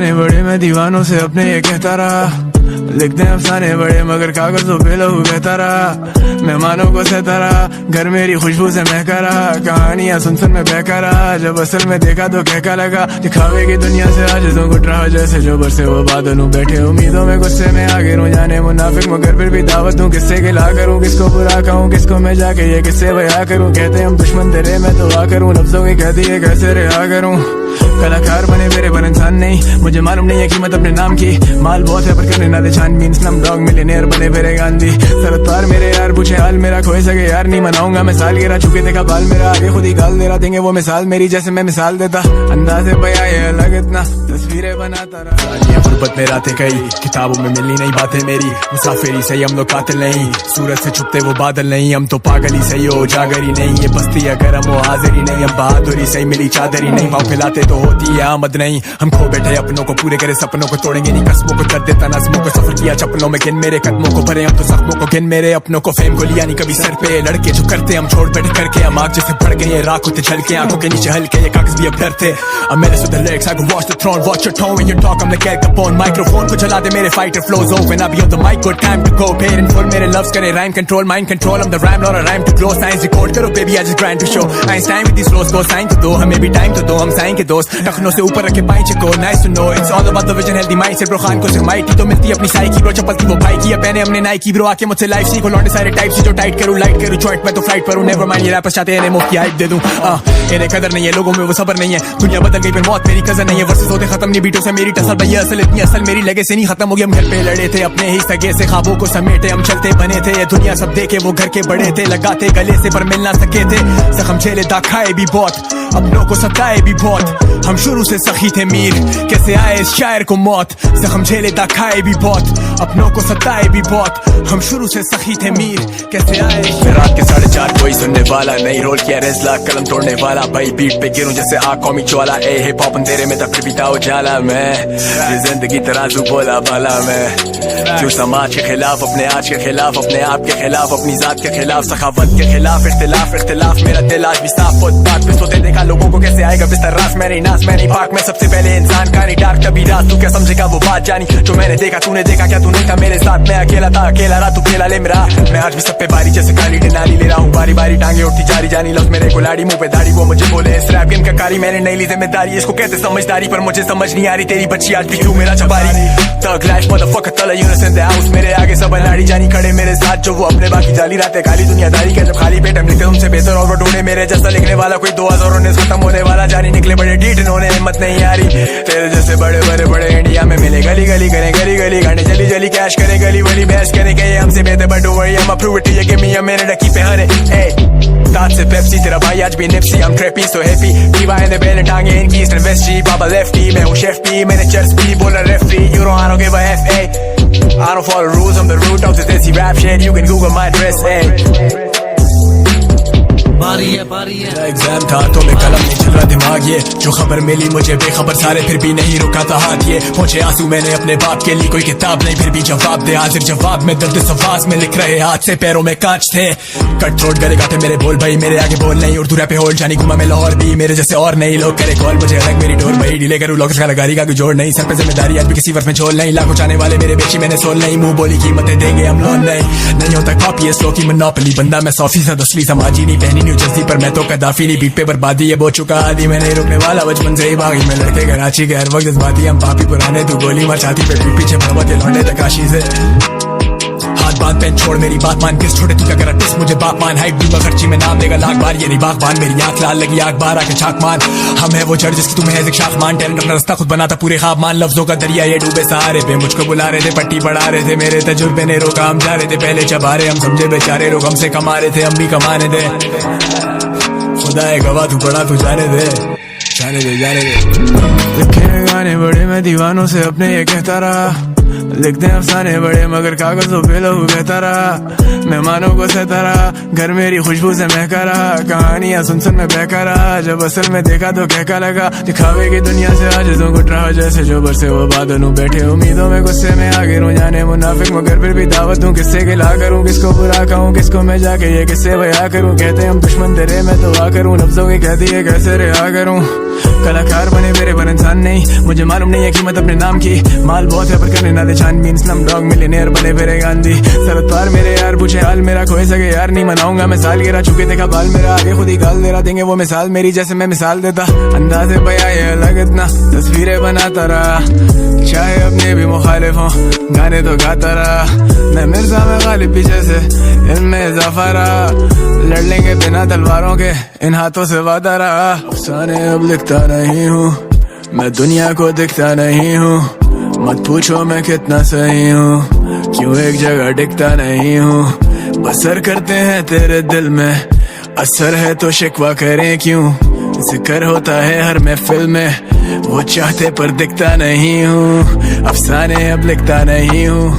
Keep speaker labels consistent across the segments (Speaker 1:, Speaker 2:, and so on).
Speaker 1: गाने बड़े मैं दीवानों से अपने ये कहता रहा, लिखते हैं अफसाने बड़े मगर कागजों पे लहू बहता रहा। मेहमानों को सहता रहा, घर मेरी खुशबू से महका रहा। कहानियां सुन सुन में बहका रहा, जब असल में देखा तो कहका लगा। दिखावे की दुनिया से आज तो गुट रहा, जैसे जो बरसे वो बादलों बैठे उम्मीदों में गुस्से में आगे रू जाने मुनाफिक मगर फिर भी दावत दूं। किससे गिला करूं, किसको बुरा कहूं, किसको मैं जाके ये किससे बया करूं। कहते हम दुश्मन तेरे मैं तो आ करूं, लफ्जों की कहती है कैसे रिहा करूं। कलाकार बने मेरे पर इंसान नहीं, मुझे मालूम नहीं है कीमत अपने नाम की। माल बहुत है पर करने ना दे छानबीन, स्लम डॉग मिलियनेयर बने फिरे गांधी। सरतार मेरे यार पूछे हाल मेरा, खोए सके यार नहीं मनाऊंगा मैं साल गिरा। चुके देखा बाल मेरा आगे खुद ही गाल दे रहा, देंगे वो मिसाल मेरी जैसे मैं मिसाल देता। अंदाज़े बया ये अलग इतना, तस्वीरें बनाता रहा। गुर्बत में रातें कई, किताबों में मिलनी नहीं बातें मेरी। मुसाफिरी सही हम लोग कातिल नहीं, सूरज से छुपते वो बादल नहीं। हम तो पागल ही सही हो जागर ही नहीं, ये बस्ती या गरम हो हाजिर ही नहीं। हम बहादुरी सही मिली चादर ही नहीं, पाँव फैलाते तो होती है आमद नहीं। हम खो बैठे अपनों को, पूरे करे सपनों को, तोड़ेंगे नहीं कस्मों को। कर देता नज़्मों को, सफर किया चपलों में, गिन मेरे कदमों को। भरे हम तो जख्मों को, गिन मेरे अपनों को। फेम को लिया नहीं कभी सर पे, लड़के जो करते हम छोड़ बैठे करके। हम आग जैसे बढ़ गए, राख होते झलके, आंखों के नीचे हल्के, ये कागज भी अब डरते। अब मेरे सुध lyrics, I go watch the throne, watch your tone when you talk, I'm like Al Capone. Microphone को चला दे मेरे fighter flows off, when I be on the mic, good time to go. Paid in full, मेरे loves करे rhyme control, mind control, I'm the rhyme, not a rhyme to grow. Science record करो baby, I just grind to show. Einstein with these flows, go sign to दो, हमें भी time तो दो, हम sign के दोस्त। टखनों से ऊपर रखे पाइंच को, nice to know, it's all about the vision, healthy mindset. Bro Khan को सिर्फ माइक तो मिलती अपनी साइकी, bro चप्पल की वो भाई की, पहने हमने नाइकी। bro आके मुझसे लाइफ सीखो, लौंडे सारे टाइप से जो टाइट करूँ, लाइट करूँ चॉइट मैं तो फ्लाइट पर हूँ। नेवर माइंड ये रैपर्स चाहते हैं मुफ्त की हाइप दे दूँ। इन्हें कदर नहीं है, लोगों में वो सबर नहीं है। दुनिया बदल गई पर मौत मेरी कजन नहीं है। वर्सेस होते खत्म नहीं बीटों से मेरी टसल, भैया असल इतनी असल मेरी लगे से नहीं खत्म हो गई। हम घर पे लड़े थे अपने ही सगे से, ख्वाबों को समेटे हम चलते बने थे। ये दुनिया सब देखे वो घर के बड़े थे, लगाते गले से पर मिल ना सके थे। जख्म झेले दाग खाए भी बहुत, अपनों को सताए भी बहुत। हम शुरू से सखी थे मीर, कैसे आए इस शायर को मौत। जख्म झेले दाग खाए भी बहुत, अपनों को सताए भी बहुत। हम शुरू से सखी थे मीर, कैसे आए। रात के 4:30 कोई सुनने वाला नहीं, रोल किया रेज़ला कलम तोड़ने वाला। भाई बीट पे गिरूं जैसे आग कॉमिक ज्वाला। ए हिप हॉप अंधेरे में तब बीता उजाला। मैं ये जिंदगी तराजू बोला बाला मैं, जो समाज के खिलाफ, अपने आज के खिलाफ, अपने आप के खिलाफ, अपनी जात के खिलाफ, सखावत के खिलाफ। इख्तिलाफ मेरा दिल आज भी साफ, फुटपाथ पे सोते देखा लोगों को कैसे आएगा बिस्तर रास। मैं नहीं नास मैं नहीं पाक, मैं सबसे पहले इंसान का नहीं डार्क तभी रात। तू क्या समझेगा वो बात जानी जो मैंने देखा, तूने देखा क्या तू नहीं था मेरे साथ। मैं अकेला था अकेला रहा, तू खेला ले मेरा। मैं आज भी सब पे बारी जैसे काली डिनाली ले रहा हूँ, बारी बारी टांगे उठती जारी जानी। लफ्ज मेरे गुलाड़ी मुंह पे दाढ़ी, वो मुझे बोले इस रैप गेम का कारी। मैंने नहीं ली जिम्मेदारी, इसको कहते समझदारी, पर मुझे समझ नहीं आ रही तेरी बच्ची आज भी क्यों मेरा छबारी। तग लाइफ मदरफकर तला यूनिस इन द हाउस, मेरे आगे सब लाड़ी जानी खड़े मेरे साथ जो वो अपने बाकी जाली रातें खाली दुनियादारी के जब खाली पेट हम लिखते तुमसे बेहतर और वो ढूंढे मेरे जैसा लिखने वाला कोई 2019 खत्म होने वाला जानी। निकले बड़े डीट इन्होंने हिम्मत नहीं आ रही, तेरे जैसे बड़े बड़े बड़े इंडिया में मिले। गली गली करें गली गली गाने, जली जली कैश करें गली वाली बहस करें कि ये हमसे बेहतर। But don't worry, I'm a prove it to you, give me a minute, I keep it 100। दांत से पेप्सी, तेरा भाई आज भी Nipsey. I'm trappy so happy, दीवा in the bell टांगे इनकी ईस्टर्न वेस्ट जी। बाबा लेफ्टी मैं हूँ शेफ भी, मैंने चर्च भी बोला referee. You know I don't give a F, I don't follow rules, I'm the root of the desi rap shit. You can Google my address, बारी है एग्जाम था तो मैं कलम नहीं चल रहा दिमाग। ये जो खबर मिली मुझे बेखबर सारे, फिर भी नहीं रुका था हाथ। ये पहुंचे आंसू मैंने अपने बाप के लिए, कोई किताब नहीं फिर भी जवाब दे। हाजिर जवाब में दर्द सवास में लिख रहे हाथ से, पैरों में कांच थे। कट थ्रोट करेगा थे मेरे बोल भाई, मेरे आगे बोल नहीं। उर्दू रैप होल्ड जानी घुमा मैं लाहौर भी, मेरे जैसे और नहीं लोग करे कॉल मुझे अलग मेरी डोर। भाई डीले करूँ लोग गाड़ी का कोई जोड़ नहीं, सर पे जिम्मेदारी आज भी किसी वर्ष में छोड़ नहीं। लाखों चाहने वाले मेरे बेची मैंने सोल नहीं, मुंह बोली कीमतें देंगे हम लोन नहीं होता कॉपी है स्लो की मोनोपोली। बंदा मैं 100% असली, समाजी नहीं पहनी न्यू जर्सी पर मैं तो कदाफी नहीं। बीट पे बर्बादी है बहुत चुका आदि, मैं नहीं रुकने वाला बचपन से ही बागी। मैं लड़के कराची के हर वक्त जज्बाती, हम पापी पुराने तू गोली मार छाती पे पीठ पीछे भरवत ये लौंडे तकाशी से। हाथ बात पेन छोड़ मेरी बात मान, किस छोटे तू क्या करा टिस मुझे बाप मान। हाइट दूंगा खर्ची में नाम देगा लाख बार, ये नहीं बागबान मेरी आंख लाल लगी आग बार आके छाक मान। हम है वो जड़ जिसकी तुम्हें है शाख मान, टैलेंट अपना रास्ता खुद बनाता पूरे ख्वाब मान। लफ्जों का दरिया ये डूबे सहारे पे, मुझको बुला रहे थे पट्टी बढ़ा रहे थे। मेरे तजुर्बे ने रोका, हम जा रहे थे पहले चबारे। हम समझे बेचारे लोग हमसे कमा रहे थे, हम भी कमाने थे। खुदा है गवाह तू बड़ा तू जाने दे जाने दे। लिखे गाने बड़े मैं दीवानों से अपने ये कहता रहा, लिखते हैं अफसाने बड़े मगर कागजों पे लहू बहता रहा। मेहमानों को सहता रहा, घर मेरी खुशबू से महका रहा। कहानियां सुन सुन में बहका रहा, जब असल में देखा तो कहका लगा। दिखावे की दुनिया से आजिज़ों को रहा, जैसे जो बरसे वो बादलों बैठे उम्मीदों में गुस्से में आगे रू जाने मुनाफिक मगर फिर भी दावत दूं। किससे गिला करूं, किसको बुरा कहूं, किसको मैं जाके ये किससे बया करूं। कहते हम दुश्मन तेरे मैं तो आ करूं, लफ्जों की कहती है कैसे रिहा करूं। कलाकार बने मेरे पर इंसान नहीं, मुझे मालूम नहीं है कीमत अपने नाम की। माल बहुत है पर करने ना दे छानबीन, स्लम डॉग मिलियनेयर बने फिरे गांधी। सरहद पार मेरे यार पूछे हाल मेरा, खोए सके यार नहीं मनाऊंगा मैं साल गिरा। चुके देखा बाल मेरा, आगे खुद ही गाल दे रहा। देंगे वो मिसाल मेरी जैसे मैं मिसाल देता। अंदाज़े बया ये अलग इतना, तस्वीरें बनाता रहा। चाहे अपने भी मुखालिफ हों, गाने तो गाता रहा। मैं मिर्जा में गालिब पीछे से इनमें इजाफा रहा। लड़ लेंगे बिना तलवारों के, इन हाथों से वादा रहा। अफसाने अब लिखता नहीं हूँ, मैं दुनिया को दिखता नहीं हूँ। मत पूछो मैं कितना सही हूँ, क्यों एक जगह टिकता नहीं हूँ। बसर करते हैं तेरे दिल में, असर है तो शिकवा करें क्यों। जिक्र होता है हर महफिल में, वो चाहते पर दिखता नहीं हूँ। अफसाने अब लिखता नहीं हूँ,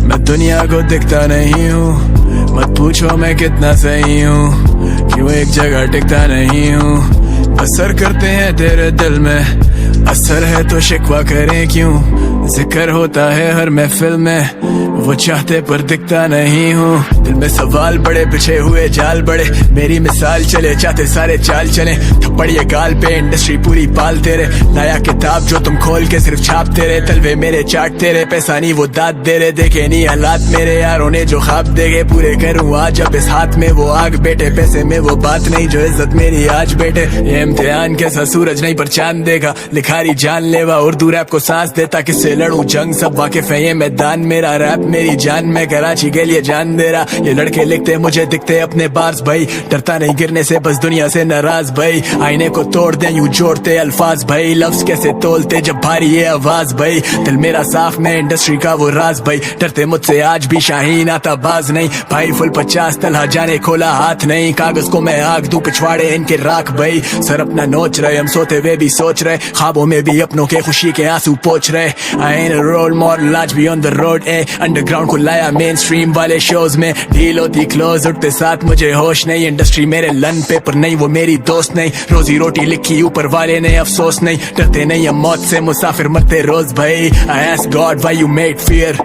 Speaker 1: मैं दुनिया को दिखता नहीं हूँ। मत पूछो मैं कितना सही हूँ, क्यों एक जगह टिकता नहीं हूँ। असर करते हैं तेरे दिल में, असर है तो शिकवा करें क्यों। जिक्र होता है हर महफिल में, वो चाहते पर दिखता नहीं हूँ। दिल में सवाल बड़े, पिछे हुए जाल बड़े। मेरी मिसाल चले, चाहते सारे चाल चले। थप्पड़ ये गाल पे, इंडस्ट्री पूरी पाल तेरे। लाया किताब जो तुम खोल के सिर्फ छाप तेरे। तलवे मेरे चाट तेरे, पैसा नहीं वो दाद दे रहे। देखे नहीं हालात मेरे यारों ने जो ख्वाब देखे, पूरे करूँ आज अब इस हाथ में वो आग बेटे। पैसे में वो बात नहीं जो इज्जत मेरी आज बेटे। ये इम्तिहान कैसा सूरज नहीं पर चांद देगा। लिखारी जानलेवा उर्दू रैप को सांस देता, किससे लड़ूं जंग सब वाकिफ है ये मैदान मेरा। रैप मेरी जान, मैं कराची के लिए जान दे रहा। ये लड़के लिखते मुझे दिखते अपने बार्स भाई। डरता नहीं गिरने से, बस दुनिया से नाराज भाई। आईने को तोड़ दे यूं जोड़ते अल्फाज भाई। लफ्ज कैसे तोलते जब भारी ये आवाज भाई। दिल मेरा साफ, मैं इंडस्ट्री का वो राज भाई। डरते मुझसे आज भी शाहीन आता बाज नहीं भाई। फुल 50 तलहा जाने खोला हाथ नहीं। कागज को मैं आग दूं, पिछवाड़े इनके राख भाई। सर अपना नोच रहे, हम सोते हुए भी सोच रहे। ख्वाबों में भी अपनों के खुशी के आंसू पोंछ रहे। आई एम रोल मॉडल आज भी ऑन द रोड। अंडरग्राउंड को लाया मेन स्ट्रीम वाले शोज में। डील होती क्लोज, उठते साथ मुझे होश नहीं। इंडस्ट्री मेरे लन पेपर नहीं, वो मेरी दोस्त नहीं। रोजी रोटी लिखी ऊपर वाले ने, अफसोस नहीं। डरते नहीं हम मौत से, मुसाफिर मरते रोज भाई। I ask God why you made fear.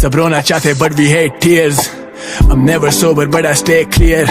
Speaker 1: सब रोना चाहते but we hate tears. I'm never sober but I stay clear।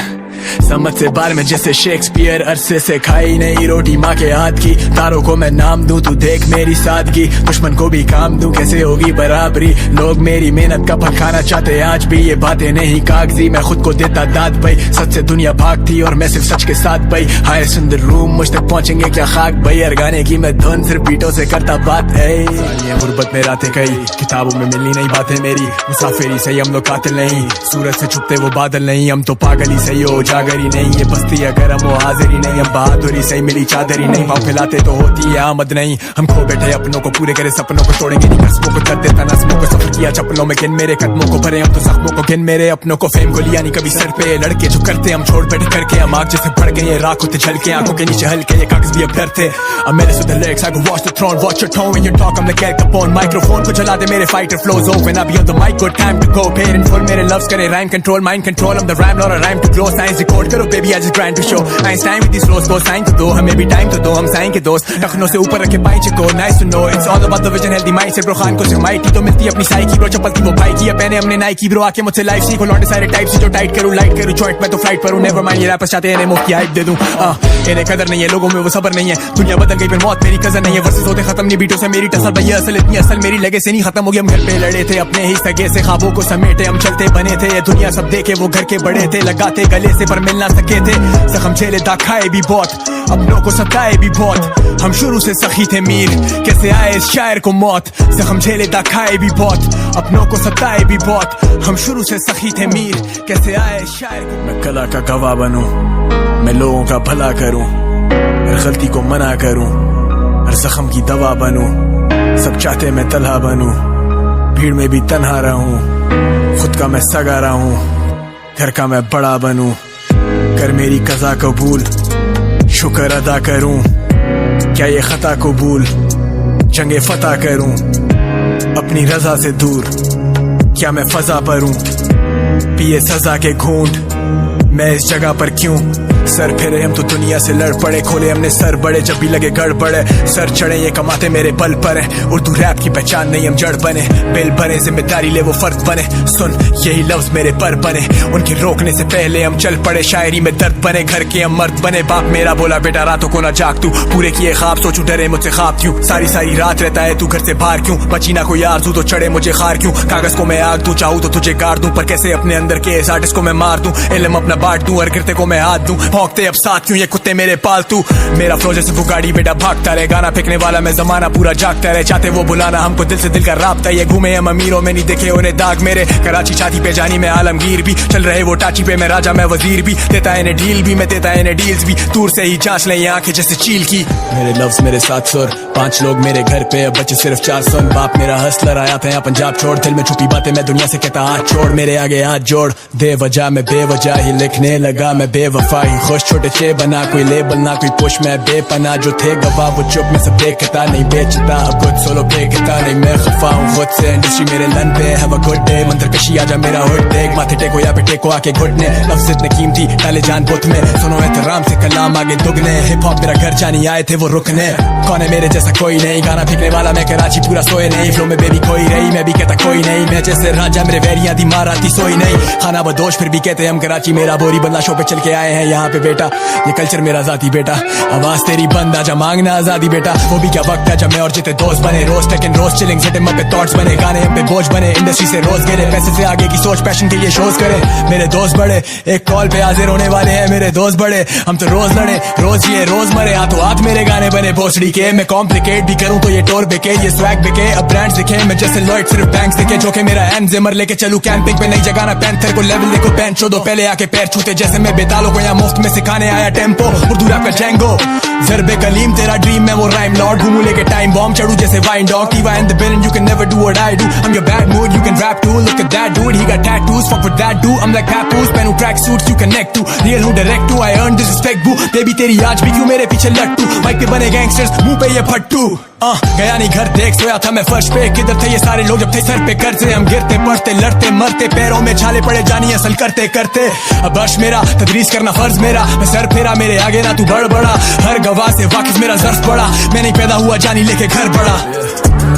Speaker 1: समझ से बार में जैसे शेक्सपियर। अरसे से खाई नहीं रोटी माँ के हाथ की। तारों को मैं नाम दूं, तू देख मेरी सादगी। दुश्मन को भी काम दूं, कैसे होगी बराबरी। लोग मेरी मेहनत का फल खाना चाहते आज भी। ये बातें नहीं कागजी, मैं खुद को देता दाद भाई। सच से दुनिया भागती और मैं सिर्फ सच के साथ भाई। हाय सुंदर रूम, मुझ तक पहुंचेंगे क्या खाक भाई। हर गाने की मैं धुन सिर्फ बीटों से करता बात है। ये गुर्बत में रातें कई, किताबों में मिलनी नहीं बातें मेरी। मुसाफिरी सही, हम लोग कातिल नहीं। सूरज से छुपते वो बादल नहीं, हम तो पागल ही सही हो जागरी नहीं। ये बस्ती अगर हम वो हाजिरी नहीं। हम बहादुरी सही मिली चादरी नहीं। पाँव फैलाते तो होती है आमद नहीं। हम खो बैठे अपनों को, पूरे करे सपनों को। तोड़ेंगे नहीं कस्मों को, कर देता नस्मों को। सफर किया चप्पलों में, किन मेरे कदमों को भरे हम तो जख्मों को। किन मेरे अपनों को फेम को लिया नहीं कभी सर पे। लड़के जो करते हम छोड़ बैठे करके। हम आग जैसे भड़ गए, राख होते झलके। आंखों के नीचे हल्के, ये कागज भी अब डरते। अब मेरे सुधर lyrics, I go watch the throne, watch your tone when you talk, I'm like Al Capone। Microphone को चला दे मेरे फाइटर फ्लोज हो। When I be on the mic, good time to go, paid in full। मेरे लफ्ज करे rhyme control, mind control। I'm the rhyme, not a rhyme to grow। Science record करो baby, I just grind to show। Einstein with these flows को sign तो दो, हमें भी time तो दो। हम साइन के दोस्त, टखनों से ऊपर रखे पाई चिको। Nice to know, it's all about the vision, healthy mind. से ब्रो खान को सिर्फ माइक ही तो मिलती अपनी साइकी। ब्रो चप्पल की वो भाई की, पहने हमने नाइकी। ब्रो आके मुझसे लाइफ सीखो, लौंडे सारे टाइप से जो टाइट करूँ लाइट करूँ। जॉइंट में तो फ्लाइट पर हूँ, नेवर माइंड। ये रैपर्स चाहते हैं इन्हें मुफ्त की हाइप दे दूं। इन्हें कदर नहीं है, लोगों में वो सबर नहीं है। दुनिया बदल गई पर मौत मेरी कजर नहीं है। वर्सेस होते खत्म नहीं बीटों से मेरी टसल भैया। असल इतनी असल मेरी लगे से नहीं खत्म होगी। हम घर पे लड़े थे अपने ही सगे से, ख्वाबों को समेटे। हम चलते बने थे, ये दुनिया सब देखे वो घर के बड़े थे। लगाते गले से पर मिल ना सके थे। जख्म झेले दाखाए भी बहुत, अपनों को सताए भी बहुत। हम शुरू से सखी थे मीर, कैसे आए इस शायर को मौत। जख्म झेले दाखाए भी बहुत, अपनों को सताए भी बहुत। हम शुरू से सखी थे मीर, कैसे आए इस शायर को। मैं कला का गवाह बनूं, मैं लोगों का भला करूं। हर गलती को मना करूं, हर जख्म की दवा बनूं। सब चाहते मैं तलहा बनूं, भीड़ में भी तन्हा रहूं। खुद का मैं सगा रहूं, घर का मैं बड़ा बनूं। कर मेरी कज़ा कबूल, शुक्र अदा करूं। क्या ये खता कबूल, जंगे फतह करूं। अपनी रजा से दूर क्या मैं फजा पर हूँ, पिए सजा के घूंट मैं इस जगह पर क्यों। सर फिरे हम तो दुनिया से लड़ पड़े, खोले हमने सर बड़े जब भी लगे गड़बड़ है। सर चढ़े ये कमाते मेरे बल पर है, उर्दू रैप की पहचान नहीं हम जड़ बने। बिल बने जिम्मेदारी ले वो फर्द बने, सुन यही लफ्ज मेरे पर बने। उनके रोकने से पहले हम चल पड़े, शायरी में दर्द बने, घर के हम मर्द बने। बाप मेरा बोला बेटा रातों को ना जाग तू, पूरे किए ख्वाब सोचू डरे मुझसे ख्वाब क्यों। सारी सारी रात रहता है तू घर से बाहर क्यों, बची ना कोई आरज़ू तो चढ़े मुझे खार क्यों। कागज को मैं आग दूं, चाहूं तो तुझे गाड़ दूं, पर कैसे अपने अंदर के इस आर्टिस्ट को मैं मार दूं। इल्म अपना बांट दूं और गिरते को मैं हाथ दूं, भौंकते अब साथ क्यों ये कुत्ते मेरे पालतू। मेरा फ्लो जैसे बुगाड़ी बेटा भागता रहे, गाना फेंकने वाला मैं जमाना पूरा जागता रहे। चाहते वो बुलाना हमको दिल से दिल का राब्ता, ये घूमे हम अमीरों में नहीं देखे उन्हें दाग मेरे। कराची छाती पे जानी मैं आलमगीर भी, चल रहे वो टाची पे मैं राजा मैं वजीर भी। देता इन्हें डील भी मैं देता इन्हें डील्स भी, दूर से ही जांच ले ये आंखें जैसे चील की। मेरे लफ्ज मेरे साथ सुर, 5 लोग मेरे घर पे अब बचे सिर्फ 4 सुन। बाप मेरा हसलर आया था यहाँ पंजाब छोड़, दिल में छुपी बातें मैं दुनिया से कहता हाथ छोड़। मेरे आगे हाथ जोड़ दे वजह मैं बेवजह ही लिखने लगा, मैं बेवफा ही खुश छोटे चे बना। कोई लेबल ना कोई पुश मैं बेपना, जो थे गवाह वो चुप में सब देखता नहीं बेचता। अब खुद सोलो फेंकता नहीं मैं खफा हूँ खुद से, इंडस्ट्री मेरे लन पे हैव अ गुड डे। मंत्र कशी आजा मेरा हुड देख, माथे टेको या पे टेको आके घुटने। लफ्ज़ इतने कीमती डाले जान बुत में, सुनो एहतराम से कलाम आगे दुगने। हिप हॉप मेरा घर जानी आए थे वो रुकने, कौन है मेरे जैसा कोई नहीं। गाना फेंकने वाला मैं कराची पूरा सोए नहीं, फ्लो में बेबी कोई रही मैं भी कहता कोई नहीं। मैं जैसे राजा मेरे वैरियां दी मार आती सोई नहीं। खाना बदोश फिर भी कहते हम कराची, मेरा बोरी बंदा शो पे चल के आए हैं यहाँ पे बेटा। ये कल्चर मेरा जाती बेटा, आवाज तेरी बंद आजा मांगना आजादी बेटा। वो भी क्या वक्त है जब मैं और जिते दोस्त बने, रोज टेकन रोज चिलिंग हिट हिम अप पे थॉट्स बने। गाने हम पे बोझ बने, इंडस्ट्री से रोज गिरे, पैसे से आगे की सोच पैशन के लिए शोज करे। मेरे दोस्त बड़े एक कॉल पे हाजिर होने वाले हैं, मेरे दोस्त बड़े हम तो रोज लड़े रोज ये रोज मरे। हाथों हाथ मेरे गाने बने भोसड़ी के, मैं कॉम्प्लिकेट भी करूं तो ये टोर बिके, ये स्वैग बिके। अब ब्रांड्स दिखे मैं जैसे लॉयड सिर्फ बैंक्स दिखे, जो कि मेरा एंड जिमर लेके चलूं कैंपिंग पे। नहीं जगाना पैंथर को लेवल देखो पैंट चो दो, पहले आके पैर छूते जैसे मैं बेतालों को यहाँ मुफ्त में सिखाने आया टेम्पो। उर्दू रैप का जैंगो ज़रबे कलीम तेरा ड्रीम मैं वो राइम लॉर्ड, घूमू लेके टाइम बॉम्ब चढ़ू जैसे wine dog. Tiva in the building, you can never do what I do. I'm your bad mood, you can rap too. Look at that dude, he got tattoos. Fuck with that dude, I'm like Papoose. Pehnu track suits, you connect to. Real who direct to, I earned this respect boo. Baby तेरी आज भी क्यों मेरे पीछे लट्टू, mic पे बने gangsters मुंह पे ये फट्टू। गया नहीं घर देख सोया था मैं फर्श पे, किधर थे ये सारे लोग जब थे सर पे कर्जे। हम गिरते पड़ते लड़ते मरते, पैरों में छाले पड़े जानी असल करते करते। अब अर्श मेरा तदरीस करना फर्ज मेरा, मैं सर फेरा मेरे आगे ना तू बढ़ बड़ा। हर गवाह से वाकिफ मेरा ज़र्फ बड़ा, मैं नहीं पैदा हुआ जानी लेके घर बड़ा।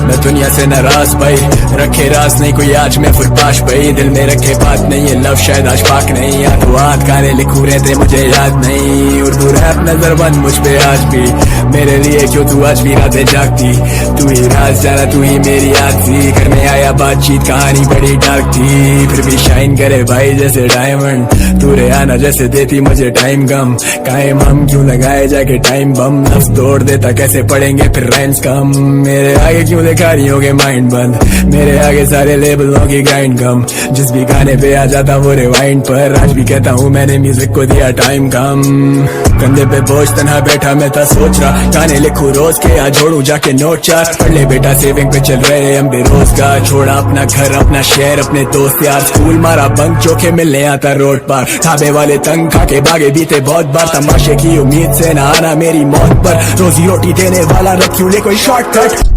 Speaker 1: मैं दुनिया से नाराज भाई, रखे राज नहीं कोई आज मैं फुरपाश भाई। दिल में रखे बात नहीं है लव शायद आज पाक नहीं, या तो हाथ गाने लिखू रहते मुझे याद नहीं। उर्दू रैप नजर बंद मुझ पे आज भी, मेरे लिए क्यों तू आज भी रातें जागती। तू ही राज जाना तू ही मेरी याद थी, करने आया बातचीत कहानी बड़ी डार्क थी। फिर भी शाइन करे भाई जैसे डायमंड, तू रे आना जैसे देती मुझे टाइम गम। कायम हम क्यों लगाए जाके टाइम बम, नफ्स तोड़ देता कैसे पढ़ेंगे फिर राइम्स कम। मेरे आगे क्यों लेखारियों के माइंड बंद, मेरे आगे सारे लेबलों की ग्राइंड कम। जिस भी गाने पे आ जाता वो रिवाइंड पर, आज भी कहता हूँ मैंने म्यूजिक को दिया टाइम कम। कंधे पे बोझ तन्हा बैठा मैं था सोच रहा, गाने लिखूं रोज के या जोड़ू जाके नोट चार। पढ़ ले बेटा सेविंग पे चल रहे हम बेरोजगार, छोड़ा अपना घर अपना शहर अपने दोस्त यार। स्कूल मारा बंक चौके मिलने आता रोड पार, ढाबे वाले तंग खाके भागे बीते बहुत बार। तमाशे की उम्मीद से ना आना मेरी मौत पर, रोजी रोटी देने वाला रख क्यों ले कोई शॉर्टकट।